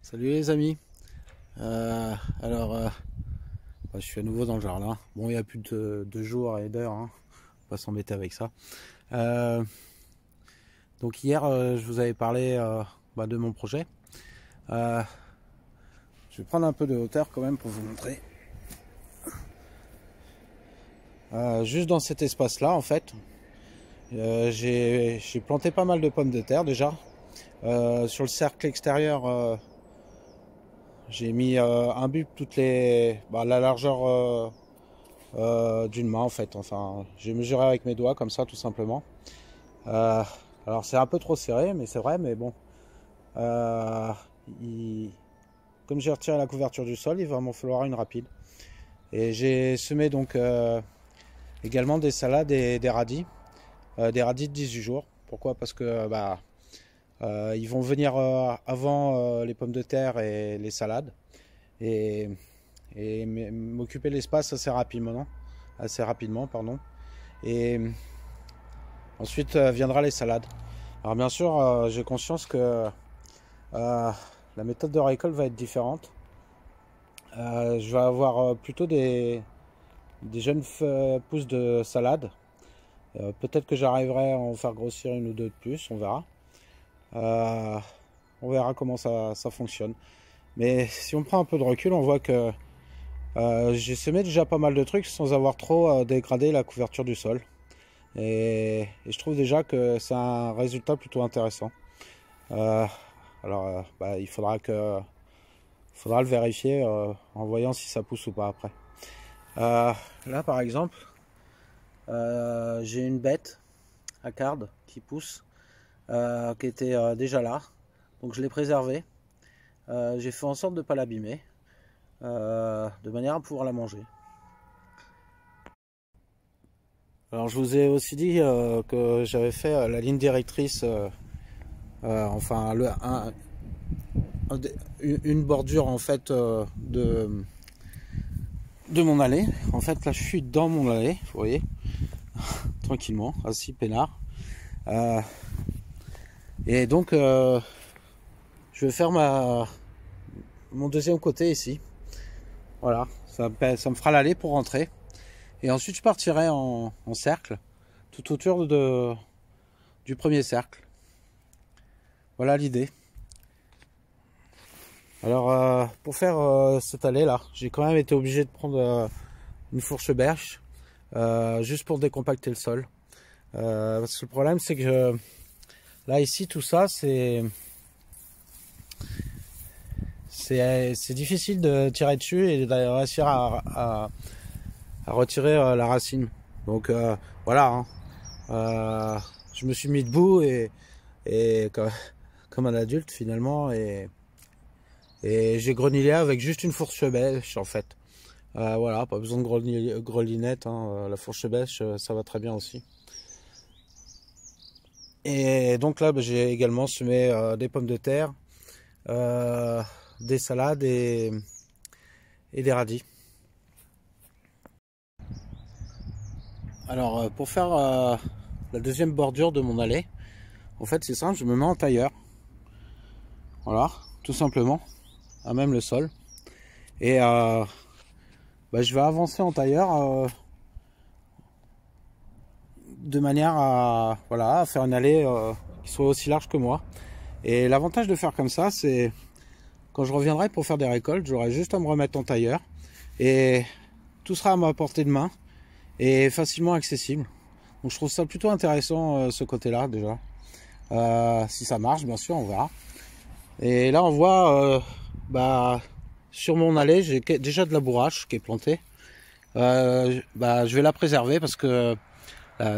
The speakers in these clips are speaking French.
Salut les amis. Alors, je suis à nouveau dans le jardin. Bon, il y a plus de jours et d'heures, hein. On va pas s'embêter avec ça. Donc hier, je vous avais parlé de mon projet. Je vais prendre un peu de hauteur quand même pour vous montrer. Juste dans cet espace-là, en fait, j'ai planté pas mal de pommes de terre déjà. Sur le cercle extérieur, j'ai mis un bulbe la largeur d'une main en fait. Enfin, j'ai mesuré avec mes doigts comme ça tout simplement. Alors c'est un peu trop serré, mais c'est vrai. Mais bon, euh, il- comme j'ai retiré la couverture du sol, il va m'en falloir une rapide. Et j'ai semé donc également des salades et des radis de 18 jours. Pourquoi? Parce que ils vont venir avant les pommes de terre et les salades et, et m'occuper l'espace assez rapidement, pardon. Et ensuite viendra les salades. Alors bien sûr, j'ai conscience que la méthode de récolte va être différente. Je vais avoir plutôt des jeunes pousses de salade. Peut-être que j'arriverai à en faire grossir une ou deux de plus, on verra. Euh, on verra comment ça fonctionne. Mais si on prend un peu de recul, on voit que j'ai semé déjà pas mal de trucs sans avoir trop dégradé la couverture du sol. Et je trouve déjà que c'est un résultat plutôt intéressant. Euh, il faudra le vérifier en voyant si ça pousse ou pas après. Là par exemple, j'ai une bête à carde qui pousse, qui était déjà là. Donc je l'ai préservée. J'ai fait en sorte de ne pas l'abîmer, de manière à pouvoir la manger. Alors je vous ai aussi dit que j'avais fait la ligne directrice, enfin une bordure en fait de mon allée. En fait là je suis dans mon allée, vous voyez, tranquillement, assis peinard. Et donc je vais faire mon deuxième côté ici. Voilà, ça me fera l'allée pour rentrer. Et ensuite je partirai en cercle, tout autour du premier cercle. Voilà l'idée. Alors pour faire cette allée là, j'ai quand même été obligé de prendre une fourche bêche, juste pour décompacter le sol. Parce que le problème c'est que là ici tout ça c'est difficile de tirer dessus et de réussir à retirer la racine. Donc voilà, hein. Je me suis mis debout et comme un adulte finalement et j'ai grenillé avec juste une fourche bêche en fait. Voilà, pas besoin de grelinette, hein. La fourche bêche ça va très bien aussi. Et donc là j'ai également semé des pommes de terre, des salades et des radis. Alors pour faire la deuxième bordure de mon allée, en fait c'est simple, je me mets en tailleur. Voilà, tout simplement, à même le sol. Et je vais avancer en tailleur de manière à faire une allée qui soit aussi large que moi. Et l'avantage de faire comme ça, c'est quand je reviendrai pour faire des récoltes, j'aurai juste à me remettre en tailleur et tout sera à ma portée de main et facilement accessible. Donc je trouve ça plutôt intéressant ce côté-là déjà. Si ça marche, bien sûr, on verra. Et là on voit sur mon allée, j'ai déjà de la bourrache qui est plantée. Je vais la préserver parce que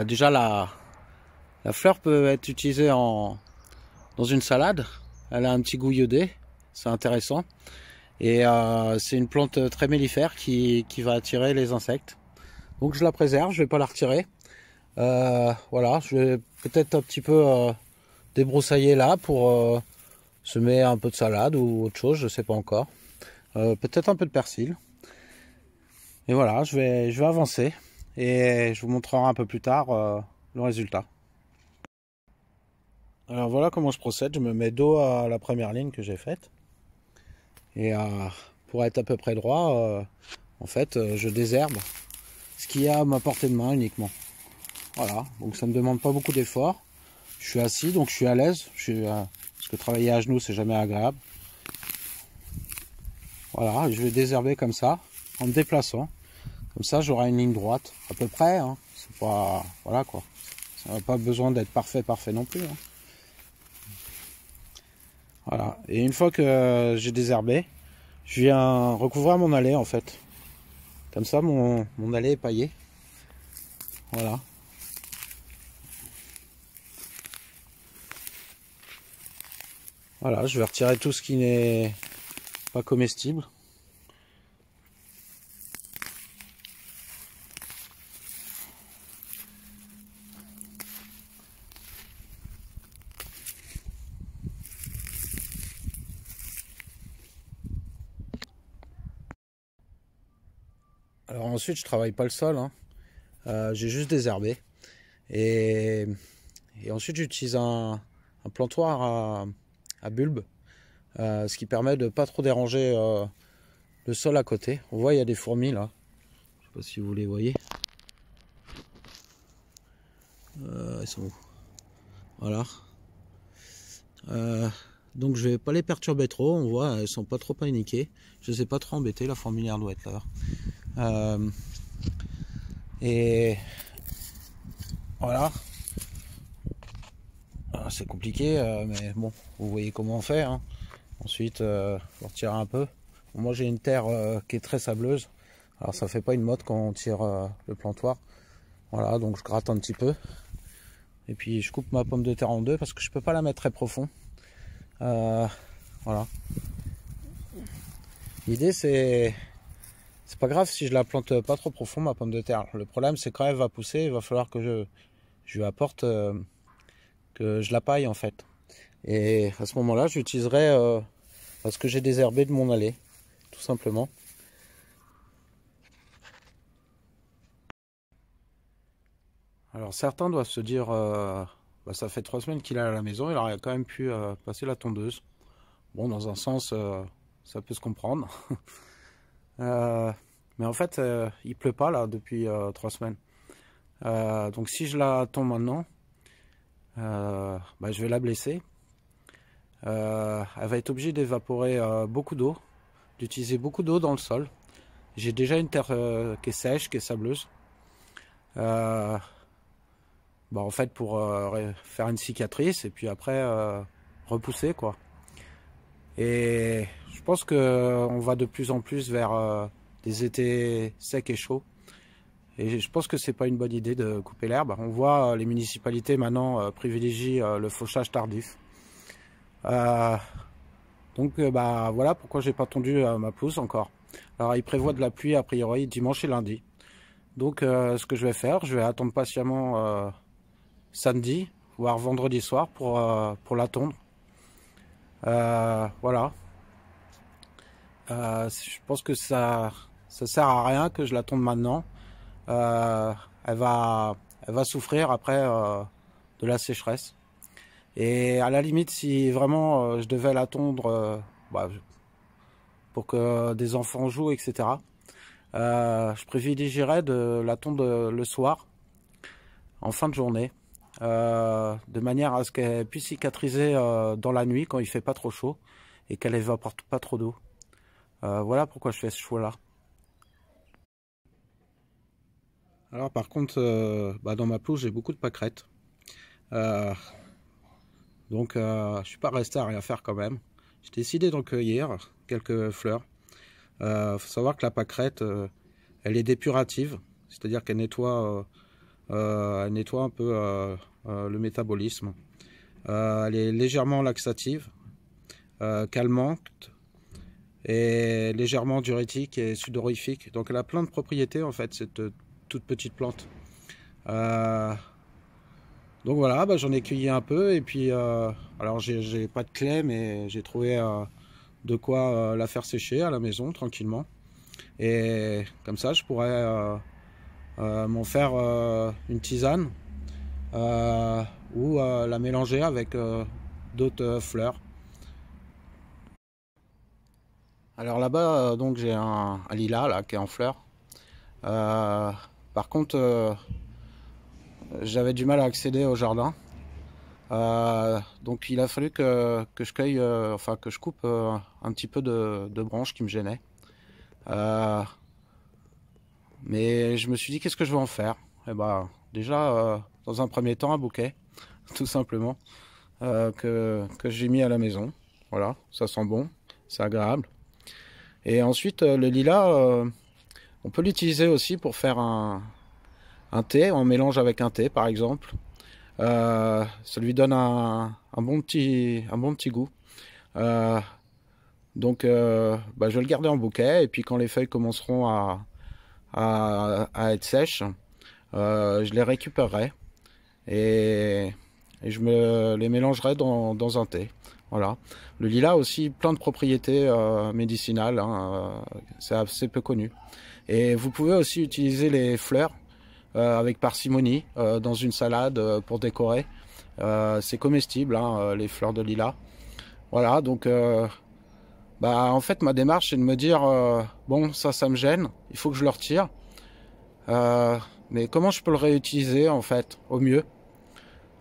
déjà la fleur peut être utilisée dans une salade. Elle a un petit goût iodé, c'est intéressant. Et c'est une plante très mellifère qui va attirer les insectes. Donc je la préserve, je vais pas la retirer. Voilà, je vais peut-être un petit peu débroussailler là pour semer un peu de salade ou autre chose, je sais pas encore. Peut-être un peu de persil. Et voilà, je vais avancer et je vous montrerai un peu plus tard le résultat. Alors voilà comment je procède, je me mets dos à la première ligne que j'ai faite. Et pour être à peu près droit, en fait, je désherbe ce qu'il y a à ma portée de main uniquement. Voilà, donc ça ne me demande pas beaucoup d'efforts. Je suis assis, donc je suis à l'aise. Parce que travailler à genoux, c'est jamais agréable. Voilà, je vais désherber comme ça, en me déplaçant. Comme ça, j'aurai une ligne droite, à peu près. Hein. C'est pas, voilà quoi. Ça n'a pas besoin d'être parfait non plus. Hein. Voilà. Et une fois que j'ai désherbé, je viens recouvrir mon allée en fait. Comme ça, mon allée est paillée. Voilà. Voilà, je vais retirer tout ce qui n'est pas comestible. Alors ensuite, je travaille pas le sol, hein. J'ai juste désherbé. Et ensuite, j'utilise un plantoir à bulbe, ce qui permet de pas trop déranger le sol à côté. On voit, il y a des fourmis là. Je sais pas si vous les voyez. Ils sont où? Voilà. Donc je vais pas les perturber trop. On voit, elles sont pas trop paniquées. Je les ai pas trop embêtées. La fourmilière doit être là. Et voilà. C'est compliqué, mais bon, vous voyez comment on fait. Hein. Ensuite, on retire un peu. Bon, moi, j'ai une terre qui est très sableuse. Alors, ça fait pas une motte quand on tire le plantoir. Voilà, donc je gratte un petit peu. Et puis, je coupe ma pomme de terre en deux parce que je peux pas la mettre très profond. Voilà. L'idée, c'est pas grave si je la plante pas trop profond, ma pomme de terre. Le problème, c'est quand elle va pousser, il va falloir que je lui apporte, que je la paille en fait. Et à ce moment-là, j'utiliserai ce que j'ai désherbé de mon allée, tout simplement. Alors certains doivent se dire, bah, ça fait 3 semaines qu'il est à la maison, il aurait quand même pu passer la tondeuse. Bon, dans un sens, ça peut se comprendre. Mais en fait, il pleut pas là depuis 3 semaines. Donc si je la tonds maintenant, bah, je vais la blesser. Elle va être obligée d'évaporer beaucoup d'eau, d'utiliser beaucoup d'eau dans le sol. J'ai déjà une terre qui est sèche, qui est sableuse. Bah, en fait, pour faire une cicatrice et puis après repousser quoi. Et je pense que on va de plus en plus vers des étés secs et chauds. Et je pense que c'est pas une bonne idée de couper l'herbe. On voit les municipalités maintenant privilégient le fauchage tardif. Donc bah voilà pourquoi j'ai pas tondu ma pelouse encore. Alors il prévoit de la pluie a priori dimanche et lundi. Donc ce que je vais faire, je vais attendre patiemment samedi, voire vendredi soir pour la tondre. Voilà. Je pense que ça sert à rien que je la tonde maintenant. Elle va souffrir après de la sécheresse. Et à la limite, si vraiment je devais la tondre bah, pour que des enfants jouent, etc., je privilégierais de la tondre le soir, en fin de journée, de manière à ce qu'elle puisse cicatriser dans la nuit quand il fait pas trop chaud et qu'elle évapore pas trop d'eau. Voilà pourquoi je fais ce choix-là. Alors par contre, bah, dans ma pelouse, j'ai beaucoup de pâquerettes. Donc je suis pas resté à rien faire quand même. J'ai décidé d'en cueillir quelques fleurs. Faut savoir que la pâquerette, elle est dépurative, c'est-à-dire qu'elle nettoie, un peu le métabolisme. Elle est légèrement laxative, calmante et légèrement diurétique et sudorifique. Donc elle a plein de propriétés en fait, cette toute petite plante. Donc voilà, bah, j'en ai cueilli un peu et puis alors j'ai pas de clé mais j'ai trouvé de quoi la faire sécher à la maison tranquillement. Et comme ça je pourrais m'en faire une tisane ou la mélanger avec d'autres fleurs. Alors là-bas, donc j'ai un lilas là qui est en fleurs. Euh, Par contre, j'avais du mal à accéder au jardin. Donc il a fallu que je cueille, enfin que je coupe un petit peu de branches qui me gênaient. Euh, mais je me suis dit qu'est-ce que je vais en faire? Et bah déjà dans un premier temps un bouquet, tout simplement, que j'ai mis à la maison. Voilà, ça sent bon, c'est agréable. Et ensuite le lilas, on peut l'utiliser aussi pour faire un thé, en mélange avec un thé par exemple. Ça lui donne un bon petit goût. Euh, donc, je vais le garder en bouquet et puis quand les feuilles commenceront à être sèches, je les récupérerai et, et je me les mélangerai dans un thé. Voilà. Le lilas a aussi plein de propriétés médicinales, hein, c'est assez peu connu. Et vous pouvez aussi utiliser les fleurs avec parcimonie dans une salade pour décorer. C'est comestible, hein, les fleurs de lilas. Voilà, donc en fait ma démarche c'est de me dire bon ça me gêne, il faut que je le retire. Euh, mais comment je peux le réutiliser en fait au mieux?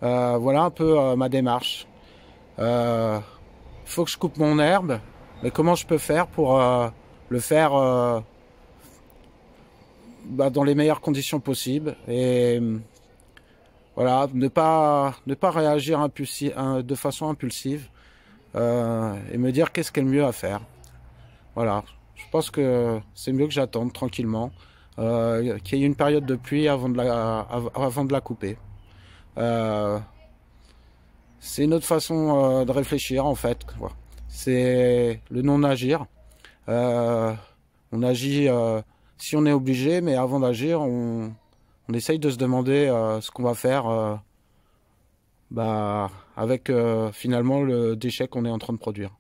Voilà un peu ma démarche. Il faut que je coupe mon herbe, mais comment je peux faire pour le faire dans les meilleures conditions possibles et voilà, ne pas réagir de façon impulsive et me dire qu'est-ce qu'il y a le mieux à faire. Voilà, je pense que c'est mieux que j'attende tranquillement, qu'il y ait une période de pluie avant de la couper. Euh, c'est une autre façon de réfléchir en fait. C'est le non-agir. Euh, on agit si on est obligé, mais avant d'agir, on essaye de se demander ce qu'on va faire avec finalement le déchet qu'on est en train de produire.